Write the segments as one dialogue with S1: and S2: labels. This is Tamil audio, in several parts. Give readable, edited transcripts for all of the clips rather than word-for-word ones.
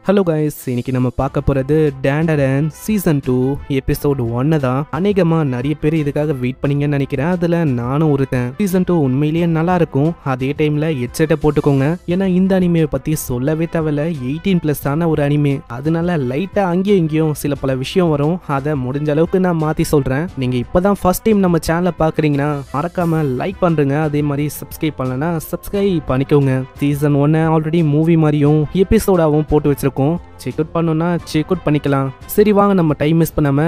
S1: ஹலோ கைஸ், இன்னைக்கு நம்ம பார்க்க போகிறது டேண்டரன் சீசன் 2 எபிசோட் 1 தான். அநேகமாக நிறைய பேர் இதுக்காக வெயிட் பண்ணீங்கன்னு நினைக்கிறேன். அதில் நானும் ஒருத்தன். சீசன் 2 உண்மையிலேயே நல்லா இருக்கும். அதே டைமில் ஹெட்செட்டை போட்டுக்கோங்க. ஏன்னா இந்த அனிமையை பற்றி சொல்லவே தேவையில்ல. 18+ ஆன ஒரு அனிமே. அதனால லைட்டாக அங்கேயும் இங்கேயும் சில பல விஷயம் வரும். அதை முடிஞ்ச அளவுக்கு நான் மாற்றி சொல்கிறேன். நீங்கள் இப்போ தான் ஃபர்ஸ்ட் டைம் நம்ம சேனலை பார்க்குறீங்கன்னா மறக்காமல் லைக் பண்ணுறங்க. அதே மாதிரி சப்ஸ்கிரைப் பண்ணலன்னா சப்ஸ்கிரைப் பண்ணிக்கோங்க. சீசன் 1 ஆல்ரெடி மூவி மாதிரியும் எபிசோடாகவும் போட்டு வச்சிருக்கோம். செக் அவுட் பண்ணோம்னா செக் அவுட் பண்ணிக்கலாம். சரி வாங்க, நம்ம டைம் மிஸ் பண்ணாம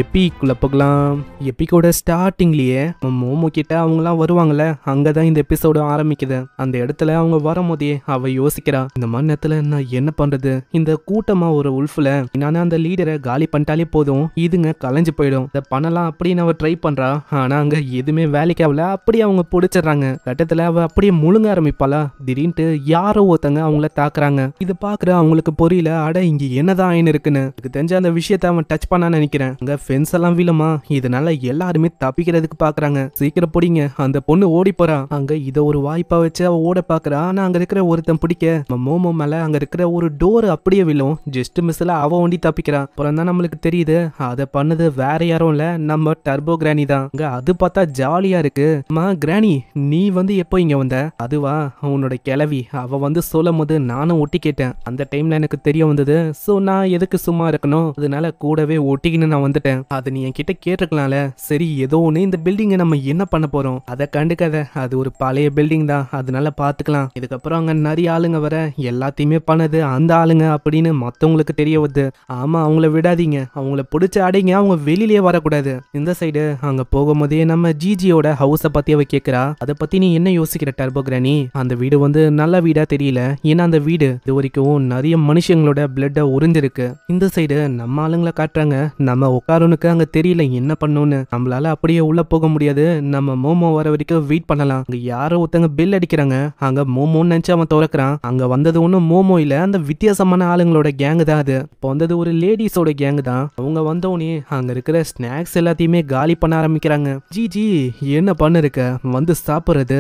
S1: எப்பிக்குள்ள போகலாம். எப்பிக்கோட ஸ்டார்டிங்லயே மோமோ கிட்ட அவங்கலாம் வருவாங்கல்ல, அங்கதான் இந்த எபிசோடு ஆரம்பிக்குது. அந்த இடத்துல அவங்க வரும்போதே அவ யோசிக்கிறா, இந்த மாதிரி நேரத்துல நான் என்ன பண்றது? இந்த கூட்டமா ஒரு உல்ஃப்ல நானே அந்த லீடரை காலி பண்ணிட்டாலே போதும், இதுங்க கலைஞ்சு போயிடும். இதை பண்ணலாம் அப்படின்னு அவ ட்ரை பண்றா. ஆனா அங்க எதுவுமே வேலைக்கு ஆகல. அப்படியே அவங்க பிடிச்சிடுறாங்க. கட்டத்துல அவ அப்படியே முழுங்க ஆரம்பிப்பாளா. திடீர்னு யாரோ ஒருத்தங்க அவங்கள தாக்குறாங்க. இதை பாக்குற அவங்களுக்கு புரியல, அட இங்க என்னதான் ஆயின்னு இருக்குன்னு. எனக்கு தெரிஞ்ச அந்த விஷயத்த அவன் டச் பண்ணான்னு நினைக்கிறேன். அங்க ஃபென்ஸ் எல்லாம் விழுமா. இதனால எல்லாருமே தப்பிக்கிறதுக்கு பாக்குறாங்க. சீக்கிரம் பிடிங்க. அந்த பொண்ணு ஓடி போறா. அங்க இத ஒரு வாய்ப்பா வச்சு அவ ஓட பாக்குறா. ஆனா அங்க இருக்கிற ஒருத்தன் பிடிக்க மோமோ மேல அங்க இருக்கிற ஒரு டோர் அப்படியே விழும். ஜஸ்ட் மிஸ்ல அவ ஒண்டி தப்பிக்கிறா. அப்புறம் தான் நம்மளுக்கு தெரியுது அதை பண்ணது வேற யாரும் இல்ல, நம்ம டர்போ கிராணி தான். அங்க அது பார்த்தா ஜாலியா இருக்கு. அம்மா கிராணி, நீ வந்து எப்போ இங்க வந்த? அதுவா உன்னோட கிளவி. அவ வந்து சொல்லும் போது நானும் ஒட்டி கேட்டேன். அந்த டைம்ல எனக்கு தெரிய வந்தது. சோ நான் எதுக்கு சும்மா இருக்கணும், அதனால கூடவே ஒட்டிக்கின்னு நான் வந்துட்டேன். அது நீ என்கிட்ட கேட்டிருக்கலாம்ல. சரி ஏதோ ஒண்ணு, இந்த பில்டிங்கை நம்ம என்ன பண்ண போறோம் அதை கண்டுக்காத. அது ஒரு பழைய பில்டிங் தான், அதனால பாத்துக்கலாம். இதுக்கப்புறம் அங்க நிறைய ஆளுங்க வர எல்லாத்தையுமே பண்ணது அந்த ஆளுங்க அப்படின்னு மத்தவங்களுக்கு தெரிய வருது. ஆமா, அவங்கள விடாதீங்க, அவங்கள பிடிச்ச அடைங்க, அவங்க வெளியிலேயே வரக்கூடாது. இந்த சைடு அங்க போகும்போதே நம்ம ஜிஜியோட ஹவுஸை பத்தி அவ கேக்குறா. அதை பத்தி நீ என்ன யோசிக்கிற டர்போ கிரானி? அந்த வீடு வந்து நல்ல வீடா தெரியல. ஏன்னா அந்த வீடு இது வரைக்கும் நிறைய மனுஷங்களோட பிளட்ட உறிஞ்சிருக்கு. இந்த சைடு நம்ம ஆளுங்களை காட்டுறாங்க. நம்ம உட்காரனுக்கு அங்க தெரியல என்ன பண்ணணும்னு. நம்மளால அப்படியே உள்ள போக முடியாது. நம்ம மோமோ வர வரைக்கும் வெயிட் பண்ணலாம். அங்க யாரோ ஒருத்தங்க பெல் அடிக்கிறாங்க. அங்க மோமோன்னு நினைச்சு அவன் திறக்கிறான். அங்க வந்தது ஒன்னும் மோமோ இல்ல, அந்த வித்தியாசமான ஆளுங்களோட கேங்கு தான் அது. இப்போ வந்தது ஒரு லேடிஸோட கேங்கு தான். அவங்க வந்தோடனே அங்க இருக்கிற ஸ்நாக்ஸ் எல்லாத்தையுமே காலி பண்ண ஆரம்பிக்கிறாங்க. ஜி என்ன பண்ண இருக்க, வந்து சாப்பிடுறது?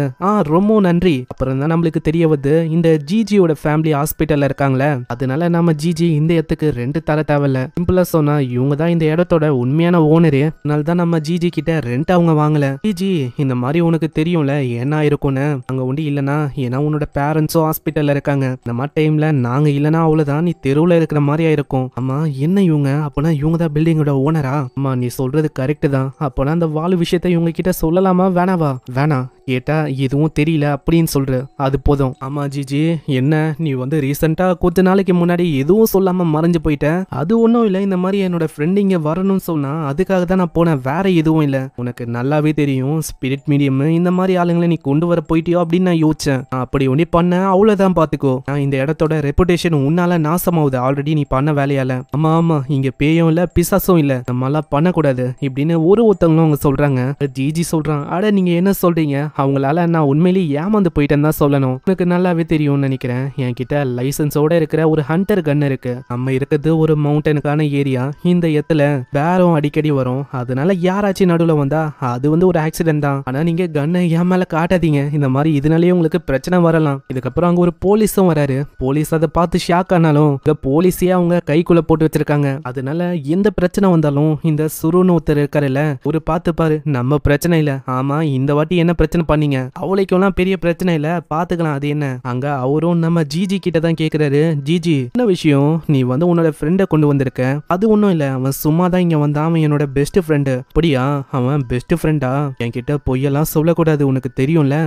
S1: ரொம்ப நன்றி. அப்புறம் தான் நம்மளுக்கு தெரிய வருது இந்த ஜிஜியோட ஃபேமிலி ஹாஸ்பிட்டல்ல இருக்காங்களே, அதனால நம்ம ஜிஜி இந்த இடத்துக்கு ரெண்ட் தர தேவையில்ல. சிம்பிளா சொன்னா இவங்க தான் இந்த இடத்தோட உண்மையான ஓனரு. அதனால தான் நம்ம ஜிஜி கிட்ட ரெண்ட் அவங்க வாங்கல. ஜிஜி இந்த மாதிரி உனக்கு தெரியும்ல என்ன இருக்கும்னு. அங்க ஒண்டி இல்லனா, ஏன்னா உன்னோட பேரண்ட்ஸும் ஹாஸ்பிட்டல்ல இருக்காங்க. இந்த மாதிரி டைம்ல நாங்க இல்லனா அவ்வளவுதான், நீ தெருவுல இருக்கிற மாதிரி ஆயிருக்கும். ஆமா என்ன இவங்க, அப்பனா இவங்க தான் பில்டிங்கோட ஓனரா? ஆமா நீ சொல்றது கரெக்ட் தான். அப்பனா அந்த வாழு விஷயத்த இவங்க கிட்ட சொல்லலாமா வேணாவா? வேணாம். கேட்டா எதுவும் தெரியல அப்படின்னு சொல்ற, அது போதும். ஆமா ஜிஜி, என்ன நீ வந்து ரீசெண்டா கொஞ்ச நாளைக்கு முன்னாடி எதுவும் சொல்லாம மறைஞ்சு போயிட்ட? அது ஒன்றும் இல்லை, இந்த மாதிரி என்னோட ஃப்ரெண்ட் இங்க வரணும்னு சொன்னா அதுக்காக தான் நான் போனேன், வேற எதுவும் இல்லை. உனக்கு நல்லாவே தெரியும் ஸ்பிரிட் மீடியம் இந்த மாதிரி ஆளுங்களை நீ கொண்டு வர போயிட்டியோ அப்படின்னு நான் யோசிச்சேன். அப்படி ஒண்ணி பண்ண அவ்வளவுதான், பாத்துக்கோ. நான் இந்த இடத்தோட ரெப்புடேஷன் உன்னால நாசமாவுது ஆல்ரெடி நீ பண்ண வேலையால. ஆமா இங்க பேயும் இல்ல பிசாசும் இல்ல, நம்மளாம் பண்ணக்கூடாது இப்படின்னு ஒருத்தவங்களும் அவங்க சொல்றாங்க. ஜிஜி சொல்றான், அட நீங்க என்ன சொல்றீங்க? அவங்களால நான் உண்மையிலேயே ஏமாந்து போயிட்டேன்னு தான் சொல்லணும். உனக்கு நல்லாவே தெரியும்னு நினைக்கிறேன். என்கிட்ட லைசன்ஸோட இருக்கிற ஒரு ஹண்டர் கன் இருக்கு. நம்ம இருக்கிறது ஒரு மவுண்டனுக்கான ஏரியா. இந்த இடத்துல பேரம் அடிக்கடி வரும். அதனால யாராச்சும் நடுவுல வந்தா அது வந்து ஒரு ஆக்சிடென்ட் தான். ஆனா நீங்க கன்னை என் மேல காட்டாதீங்க, இந்த மாதிரி இதனாலேயே உங்களுக்கு பிரச்சனை வரலாம். இதுக்கப்புறம் அங்க ஒரு போலீஸும் வராரு. போலீஸ் அதை பார்த்து ஷாக் ஆனாலும் போலீஸே அவங்க கைக்குள்ள போட்டு வச்சிருக்காங்க. அதனால எந்த பிரச்சனை வந்தாலும் இந்த சுருன்னு ஒருத்தர் இருக்காருல்ல, ஒரு பார்த்து பாரு, நம்ம பிரச்சனை இல்ல. ஆமா இந்த வாட்டி என்ன பிரச்சனை பண்ணீங்க? அவளைக்கெல்லாம் பெரிய பிரச்சனை இல்ல, பாத்துக்கலாம். அது என்ன? அங்க அவரும் நம்ம ஜிஜி கிட்ட தான் கேக்குறாரு. ஜிஜி என்ன விஷயம்? நீ வந்து உன்னோட ஃப்ரெண்டை கொண்டு வந்திருக்க? அது ஒன்றும் இல்ல, அவன் சும்மா தான் இங்க வந்தான். அவன் என்னோட பெஸ்ட் ஃப்ரெண்டு. அப்படியா? அவன் பெஸ்ட் ஃப்ரெண்டா? என்கிட்ட பொய்யெல்லாம் சொல்லக்கூடாது, உனக்கு தெரியும்ல.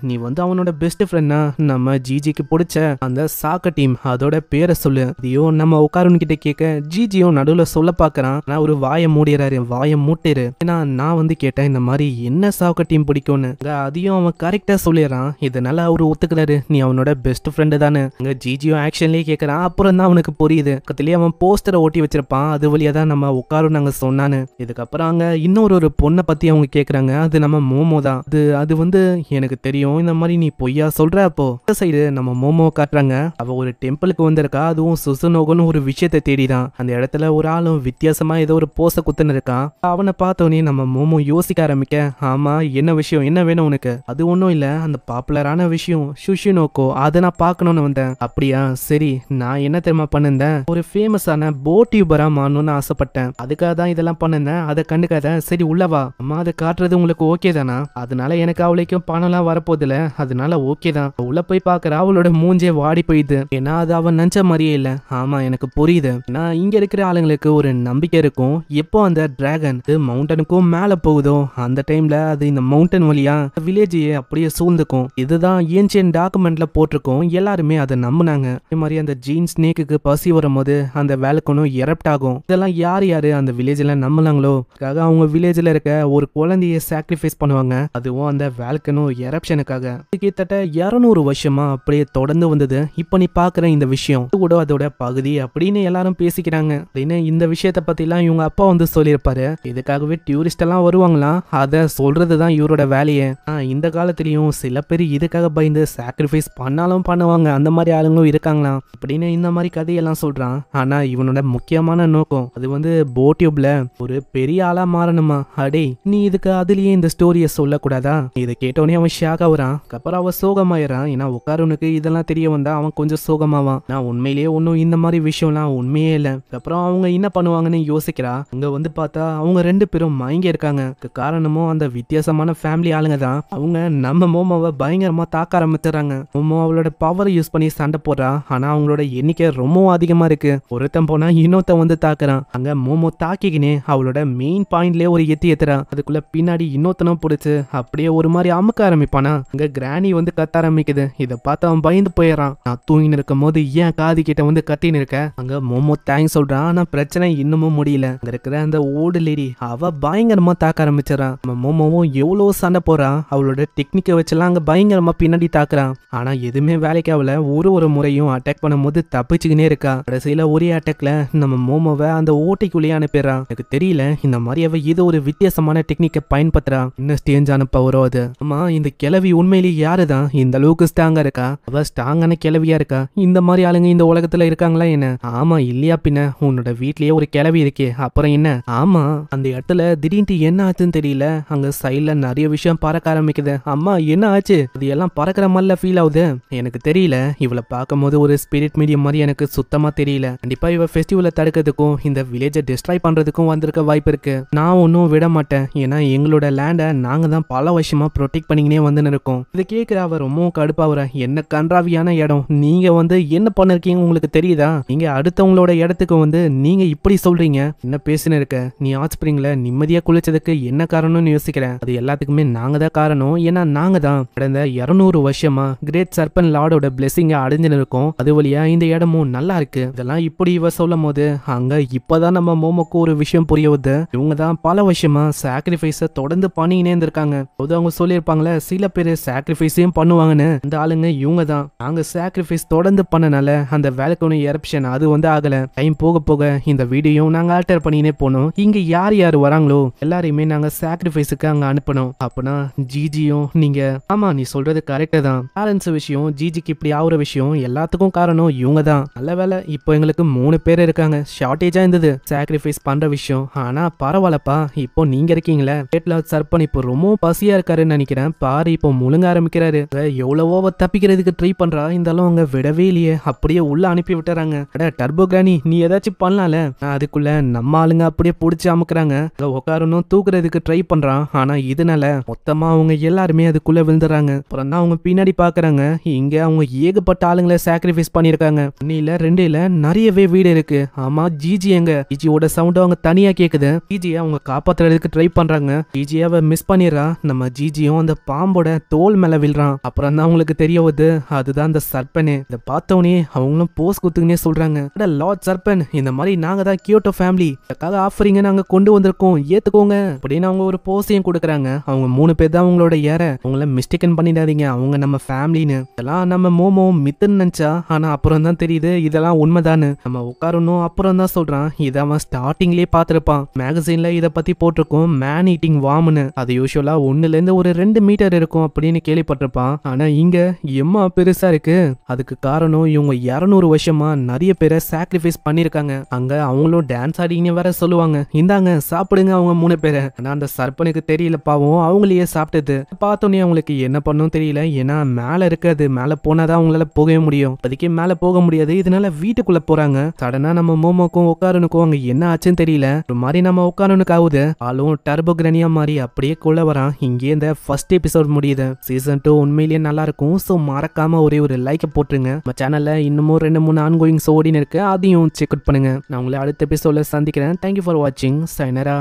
S1: நீ வந்து அவனோட பெஸ்ட் ஃப்ரெண்ட்னா நம்ம ஜிஜிக்கு பிடிச்ச அந்த சாக்க டீம் அதோட பேரை சொல்லு. ஐயோ நம்ம உட்காருன்னு கிட்ட கேட்க ஜிஜியும் நடுவுல சொல்ல பாக்குறான். நான் ஒரு வாயை மூடிறாரு, வாயை மூட்டிரு. ஏன்னா நான் வந்து கேட்டேன் இந்த மாதிரி என்ன சாக்க டீம் பிடிக்கும்னு. அதையும் அவன் கரெக்டா சொல்லிடுறான். இதனால அவரு ஒத்துக்கிறாரு, நீ அவனோட பெஸ்ட் ஃப்ரெண்டு தானே. அங்க ஜிஜியும் ஆக்ஷன்லயே கேட்கறான். அப்புறம் தான் அவனுக்கு புரியுது, பக்கத்துலயே அவன் போஸ்டரை ஓட்டி வச்சிருப்பான், அது வழியா தான் நம்ம உட்காரும் நாங்க சொன்னான்னு. இதுக்கப்புறம் அங்க இன்னொரு பொண்ணை பத்தி அவங்க கேக்குறாங்க. அது நம்ம மோமோ தான். அது வந்து எனக்கு தெரியும் இந்த மாதிரி நீ பொய்யா சொல்ற. அப்போ இந்த சைடு நம்ம மோமோ காட்டுறாங்க. அவ ஒரு டெம்பிளுக்கு வந்திருக்கா, அதுவும் சுசுனோகன்னு ஒரு விஷயத்தை தேடிதான். அந்த இடத்துல ஒரு ஆளும் வித்தியாசமா ஏதோ ஒரு போஸ குத்துன்னு இருக்கான். அவனை பார்த்தோன்னே நம்ம மோமோ யோசிக்க ஆரம்பிக்க, ஆமா என்ன விஷயம், என்ன வேணும் உனக்கு? அது ஒன்றும் இல்ல, அந்த பாப்புலரான விஷயம் சுஷினோக்கோ அதை நான் பார்க்கணும்னு வந்தேன். அப்படியா, சரி. நான் என்ன தெரியுமா பண்ணிருந்தேன், ஒரு ஃபேமஸான போட் டியூபரா மாறணும்னு ஆசைப்பட்டேன். அதுக்காக தான் இதெல்லாம் பண்ணிருந்தேன். அதை கண்டுக்காத, சரி உள்ளவா. அம்மா அதை காட்டுறது உங்களுக்கு ஓகே தானா? அதனால எனக்கு அவளைக்கும் பணம்லாம் வரப்போதில்ல, அதனால ஓகே தான். உள்ள போய் பாக்குற அவளோட மூஞ்சே வாடி போயிடுது. ஏன்னா அது அவன் நினைச்ச மாதிரியே இல்ல. ஆமா எனக்கு புரியுது. நான் இங்க இருக்கிற ஆளுங்களுக்கு ஒரு நம்பிக்கை இருக்கும், எப்போ அந்த டிராகன் மவுண்டனுக்கும் மேல போகுதோ அந்த டைம்ல அது இந்த மவுண்டன் வழியா வில்லேஜையே அப்படியே சூழ்ந்துக்கும். இதுதான் ஏன்ஷியன் டாக்குமெண்ட்ல போட்டிருக்கோம். எல்லாருமே அதை நம்பினாங்க. அதே மாதிரி அந்த ஜீன் ஸ்னேக்கு பசி வரும்போது அந்த வேல்கனும் எரப்ட் ஆகும். இதெல்லாம் யார் யாரு அந்த வில்லேஜ்ல நம்பினாங்களோ அவங்க வில்லேஜ்ல இருக்க ஒரு குழந்தைய சாக்ரிஃபைஸ் பண்ணுவாங்க. அதுவும் அந்த வேல்கனும் எரப்ஷனுக்காக. கிட்டத்தட்ட 200 வருஷமா அப்படியே தொடர்ந்து வந்தது. இப்ப நீ பாக்குற இந்த விஷயம் கூட அதோட பகுதி அப்படின்னு எல்லாரும் பேசிக்கிறாங்க. அப்படின்னு இந்த விஷயத்த பத்தி எல்லாம் இவங்க அப்பா வந்து சொல்லியிருப்பாரு. இதுக்காகவே டூரிஸ்ட் எல்லாம் வருவாங்களாம். அதை சொல்றதுதான் இவரோட வேலையே. இந்த காலத்திலயும் சில பேர் இதுக்காக பயந்து சாக்ரிஃபைஸ் பண்ணாலும் பண்ணுவாங்க. அந்த மாதிரி ஆளுங்களும் இருக்காங்களாம் அப்படின்னு இந்த மாதிரி கதையெல்லாம் சொல்றான். ஆனா இவனோட முக்கியமான நோக்கம் அது வந்து போட்யூப்ல ஒரு பெரிய ஆளா மாறணுமா. அடே நீ இதுக்கு அதுலயே இந்த ஸ்டோரியை சொல்லக்கூடாதா? இதை கேட்டோடனே அவன் ஷாக் ஆகுறான். அப்புறம் அவன் சோகமாயிரான். ஏன்னா உட்காரனுக்கு இதெல்லாம் தெரிய வந்தா அவன் கொஞ்சம் சோகமாவான். நான் உண்மையிலேயே ஒன்னும் இந்த மாதிரி விஷயம்லாம் உண்மையே இல்லை. அப்புறம் அவங்க என்ன பண்ணுவாங்கன்னு யோசிக்கிறா. அங்க வந்து பார்த்தா அவங்க 2 பேரும் மயங்கி இருக்காங்க. காரணமும் அந்த வித்தியாசமான ஃபேமிலி ஆளுங்க தான். அவங்க நம்ம மோமோவை பயங்கரமா தாக்க ஆரம்பிச்சுறாங்க. மோமோ அவளோட பவர் யூஸ் பண்ணி சண்டை போடுறா. ஆனா அவங்களோட எண்ணிக்கை ரொம்பவும் அதிகமா இருக்கு. ஒருத்தன் போனா இன்னொருத்தன் வந்து தாக்குறான். அங்க மோமோ தாக்கிக்கினே அவளோட மெயின் பாயிண்ட்லயே ஒரு ஏத்துறான். அதுக்குள்ள பின்னாடி இன்னொருத்தனும் பிடிச்சு அப்படியே ஒரு மாதிரி அமுக்க ஆரம்பிப்பானா. அங்க கிராணி வந்து கத்த ஆரம்பிக்குது. இதை பார்த்து அவன் பயந்து போயிடறான். நான் தூங்கின்னு இருக்கும் போது ஏன் காது கிட்ட வந்து கத்தின்னு இருக்க? அங்க மோமோ தேங்க்ஸ் சொல்றான். ஆனா பிரச்சனை இன்னமும் முடியல. அங்க இருக்கிற அந்த ஓல்டு லேடி அவ பயங்கரமா தாக்க ஆரம்பிச்சிடறான். மோமோவும் எவ்வளவு சண்டை போறான். அவளோட டெக்னிக்கை வச்செல்லாம் அங்க பயங்கரமா பின்னாடி தாக்குறான். ஆனா எதுவுமே வேலைக்கு ஆகல. ஒரு முறையும் அட்டாக் பண்ணும் போது தப்பிச்சுக்கினே இருக்கா. கடைசியில ஒரே அட்டாக்ல நம்ம மோமோவை அந்த ஓட்டைக்குள்ளேயே அனுப்பிடுறான். எனக்கு தெரியல இந்த மாதிரி அவ ஏதோ ஒரு வித்தியாசமான டெக்னிக்கை பயன்படுத்துறான். இன்னும் ஸ்டேஞ்சான பவரோ அது. ஆமா இந்த கிளவி உண்மையிலேயே யாருதான் இந்த அளவுக்கு ஸ்ட்ராங்கா இருக்கா? அவ ஸ்ட்ராங்கான கிளவியா இருக்கா? இந்த மாதிரி ஆளுங்க இந்த உலகத்துல இருக்காங்களா என்ன? ஆமா இல்லையா பின்ன உன்னோட வீட்லயே ஒரு கிளவி இருக்கே, அப்புறம் என்ன? ஆமா அந்த இடத்துல திடீர்னு என்ன ஆச்சுன்னு தெரியல. அங்க சைட்ல நிறைய விஷயம் பறக்க ஆரம்பிக்குது. அம்மா என்ன ஆச்சு? அது எல்லாம் பறக்கிற மாதிரில ஃபீல் ஆகுது. எனக்கு தெரியல, இவளை பார்க்கும் போது ஒரு ஸ்பிரிட் மீடியம் மாதிரி எனக்கு சுத்தமா தெரியல. கண்டிப்பா இவ ஃபெஸ்டிவலை தடுக்கிறதுக்கும் இந்த வில்லேஜை டிஸ்ட்ராய் பண்றதுக்கும் வந்திருக்க வாய்ப்பு இருக்கு. நான் ஒன்னும் விட மாட்டேன். ஏன்னா எங்களோட லேண்டை நாங்க தான் பல வருஷமா ப்ரொடெக்ட் பண்ணிக்கினே வந்து இருக்கோம். இதை கேட்கிற அவ ரொம்ப கடுப்பாவற. என்ன கன்றாவியான இடம். நீங்க வந்து என்ன பண்ணிருக்கீங்க உங்களுக்கு தெரியுதா? நீங்க அடுத்தவங்களோட இடத்துக்கு வந்து நீங்க இப்படி சொல்றீங்க. என்ன பேசின இருக்க? நீ ஹாட் ஸ்பிரிங்ல நிம்மதியா குளிச்சதுக்கு என்ன காரணம்னு யோசிக்கிறேன். அது எல்லாத்துக்குமே நாங்க தான் காரணம். ஏன்னா நாங்க தான் கடந்த 200 வருஷமா கிரேட் சர்பன் லார்டோட பிளெஸிங்க அடைஞ்சுன்னு இருக்கோம். அது வழியா இந்த இடமும் நல்லா இருக்கு. இதெல்லாம் இப்படி இவ சொல்லும் போது அங்க இப்பதான் நம்ம மோமோக்கு ஒரு விஷயம் புரிய வருது. இவங்க தான் பல வருஷமா சாக்ரிஃபைஸ தொடர்ந்து பண்ணிக்கினே இருந்திருக்காங்க. அவங்க சொல்லியிருப்பாங்களே சில பேர் சாக்ரிஃபைஸையும் பண்ணுவாங்கன்னு. அந்த ஆளுங்க இவங்க தான். நாங்க சாக்ரிஃபைஸ் தொடர்ந்து பண்ணனால அந்த வேல்கனோ எரப்ஷன் அது வந்து ஆகல. டைம் போக போக இந்த வீடியோ நாங்க ஆல்டர் பண்ணினே போனோம். இங்க யார் யார் வராங்களோ எல்லாரையுமே நாங்க சாக்ரிஃபைஸுக்கு அங்க அனுப்பணும். அப்பனா ஜிஜியும் நீங்க ஆமா நீ சொல்றது கரெக்ட் தான். பேரண்ட்ஸ் விஷயம் ஜிஜிக்கு இப்படி ஆகுற விஷயம் எல்லாத்துக்கும் காரணம் இவங்க தான். நல்ல வேலை இப்போ எங்களுக்கு 3 பேர் இருக்காங்க. ஷார்டேஜா இருந்தது சாக்ரிஃபைஸ் பண்ற விஷயம். ஆனா பரவாயில்லப்பா, இப்போ நீங்க இருக்கீங்களே. சர்பன் இப்போ ரொம்ப பசியா இருக்காருன்னு நினைக்கிறேன். பாரு இப்போ முழுங்க ஆரம்பிக்கிறாரு. எவ்வளவோ தப்பிக்கிறதுக்கு ட்ரை பண்றா. இருந்தாலும் அவங்க விடவே இல்லையே. அப்படியே உள்ள அனுப்பி விட்டுறாங்க. டர்போ கிரானி நீ ஏதாச்சும் பண்ணலாம்ல. அதுக்குள்ள நம்ம ஆளுங்க அப்படியே புடிச்சு அமுக்குறாங்க. உட்காரணும் தூக்குறதுக்கு ட்ரை பண்றான். ஆனா இதனால மொத்தமா அவங்க எல்லாருமே அதுக்குள்ள விழுந்துறாங்க. அப்புறம் தான் அவங்க பின்னாடி பாக்குறாங்க. இங்க அவங்க ஏகப்பட்ட ஆளுங்களை சாக்ரிஃபைஸ் பண்ணிருக்காங்க. 1 இல்ல 2 இல்ல நிறையவே வீடு இருக்கு. ஆமா ஜிஜி எங்க? ஜிஜியோட சவுண்ட் அவங்க தனியா கேக்குது. ஜிஜியை அவங்க காப்பாத்துறதுக்கு ட்ரை பண்றாங்க. ஜிஜியை அவ மிஸ் பண்ணிடுறா. நம்ம ஜிஜியும் அந்த பாம்போட தோல் மேல விழுறான். அப்புறம் தான் அவங்களுக்கு தெரிய வருது அதுதான் அந்த சர்பனே. இதை பார்த்தவனே அவங்களும் போஸ் குத்துக்குன்னே சொல்றாங்க. லார்ட் சர்பன் இந்த மாதிரி நாங்க தான் கியோட்டோ ஃபேமிலி அதுக்காக ஆஃபரிங்க நாங்க கொண்டு வந்திருக்கோம், ஏத்துக்கோங்க அப்படின்னு அவங்க ஒரு போஸையும் கொடுக்குறாங்க. அவங்க 3 பேர் தான் அவங்களோட ஏற. அவங்கள மிஸ்டேக்கன் பண்ணிடாதீங்க, அவங்க நம்ம ஃபேமிலின்னு. இதெல்லாம் நம்ம மோமோ மித்துன்னு நினைச்சா. ஆனா அப்புறம் தான் தெரியுது இதெல்லாம் உண்மைதான்னு. நம்ம உட்காரணும் அப்புறம் தான் சொல்றான். இதை அவன் ஸ்டார்டிங்லயே பார்த்திருப்பான். மேகசீன்ல இதை பத்தி போட்டிருக்கோம் மேன் ஈட்டிங் வாம்னு. அது யூஸ்வலா 1 ல இருந்து ஒரு 2 மீட்டர் இருக்கும் அப்படின்னு கேள்விப்பட்டிருப்பான். ஆனா இங்க எம்மா பெருசா இருக்கு. அதுக்கு காரணம் இவங்க 200 வருஷமா நிறைய பேரை சாக்ரிஃபைஸ் பண்ணிருக்காங்க. அங்க அவங்களும் டான்ஸ் ஆடிங்க வேற சொல்லுவாங்க. இந்தாங்க சாப்பிடுங்க அவங்க 3 பேரை. ஆனா அந்த சர்பனுக்கு தெரியல பாவம் அவங்களையே சாப்பிட்டு வந்துடுது. பார்த்தோன்னே அவங்களுக்கு என்ன பண்ணும் தெரியல. ஏன்னா மேல இருக்காது, மேல போனாதான் அவங்களால போகவே முடியும். இப்போதைக்கு மேல போக முடியாது. இதனால வீட்டுக்குள்ள போறாங்க. சடனா நம்ம மோமோக்கும் உட்காரனுக்கும் அங்க என்ன ஆச்சுன்னு தெரியல. ஒரு மாதிரி நம்ம உட்காரனுக்கு ஆகுது. ஆளும் டர்போ கிரனியா மாதிரி அப்படியே கொள்ள வரான். இங்கே இந்த ஃபர்ஸ்ட் எபிசோட் முடியுது. சீசன் 2 உண்மையிலேயே நல்லா இருக்கும். ஸோ மறக்காம ஒரே ஒரு லைக்கை போட்டுருங்க. நம்ம சேனல்ல இன்னமும் 2-3 ஆன்கோயிங்ஸ் ஓடின்னு இருக்கு, அதையும் செக் அவுட் பண்ணுங்க. நான் உங்களை அடுத்த எபிசோட்ல சந்திக்கிறேன். தேங்க்யூ ஃபார் வாட்சிங். சைனரா.